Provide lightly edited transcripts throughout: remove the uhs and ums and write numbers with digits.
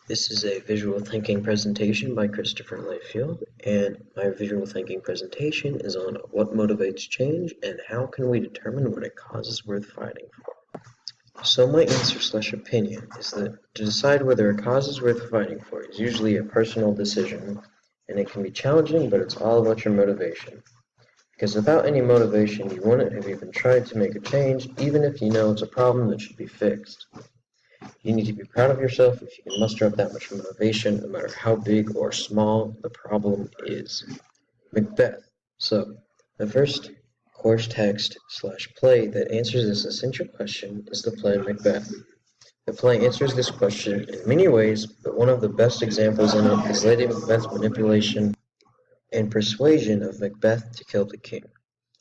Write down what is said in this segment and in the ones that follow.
This is a visual thinking presentation by Christopher Layfield, and my visual thinking presentation is on what motivates change and how can we determine what a cause is worth fighting for. So my answer/opinion is that to decide whether a cause is worth fighting for is usually a personal decision, and it can be challenging, but it's all about your motivation. Because without any motivation, you wouldn't have even tried to make a change, even if you know it's a problem that should be fixed. You need to be proud of yourself if you can muster up that much motivation, no matter how big or small the problem is. Macbeth. So, the first course text/play that answers this essential question is the play Macbeth. The play answers this question in many ways, but one of the best examples in it is Lady Macbeth's manipulation and persuasion of Macbeth to kill the king.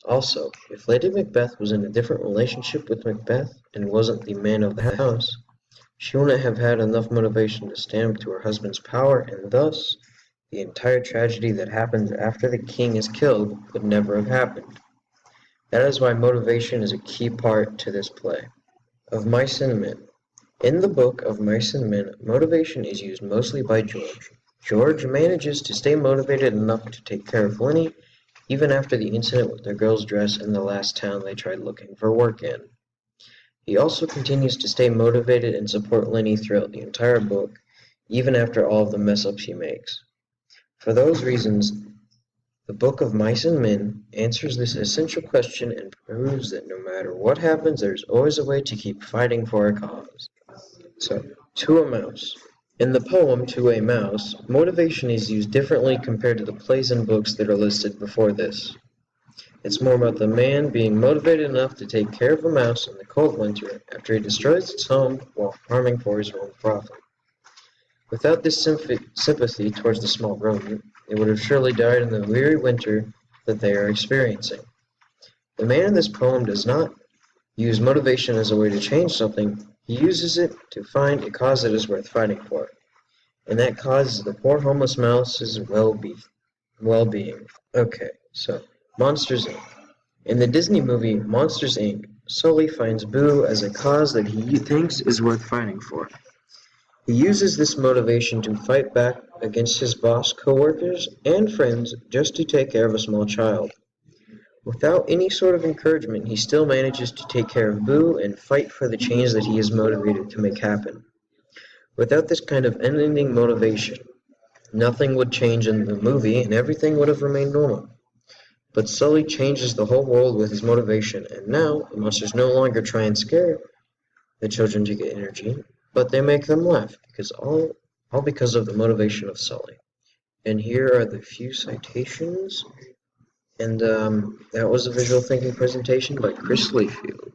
Also, if Lady Macbeth was in a different relationship with Macbeth and wasn't the man of the house, she wouldn't have had enough motivation to stand up to her husband's power, and thus, the entire tragedy that happens after the king is killed would never have happened. That is why motivation is a key part to this play. Of Mice and Men. In the book of Mice and Men, motivation is used mostly by George. George manages to stay motivated enough to take care of Winnie, even after the incident with the girl's dress in the last town they tried looking for work in. He also continues to stay motivated and support Lenny throughout the entire book, even after all of the mess-ups he makes. For those reasons, the Book of Mice and Men answers this essential question and proves that no matter what happens, there's always a way to keep fighting for a cause. So, To a Mouse. In the poem To a Mouse, motivation is used differently compared to the plays and books that are listed before this. It's more about the man being motivated enough to take care of a mouse in the cold winter after he destroys its home while farming for his own profit. Without this sympathy towards the small rodent, it would have surely died in the weary winter that they are experiencing. The man in this poem does not use motivation as a way to change something, he uses it to find a cause that is worth fighting for. And that cause is the poor homeless mouse's well-being. Okay, so Monsters, Inc. In the Disney movie Monsters, Inc., Sully finds Boo as a cause that he thinks is worth fighting for. He uses this motivation to fight back against his boss, co-workers, and friends just to take care of a small child. Without any sort of encouragement, he still manages to take care of Boo and fight for the change that he is motivated to make happen. Without this kind of unending motivation, nothing would change in the movie and everything would have remained normal. But Sully changes the whole world with his motivation, and now the monsters no longer try and scare the children to get energy, but they make them laugh, all because of the motivation of Sully. And here are the few citations, and that was a visual thinking presentation by Chris Layfield.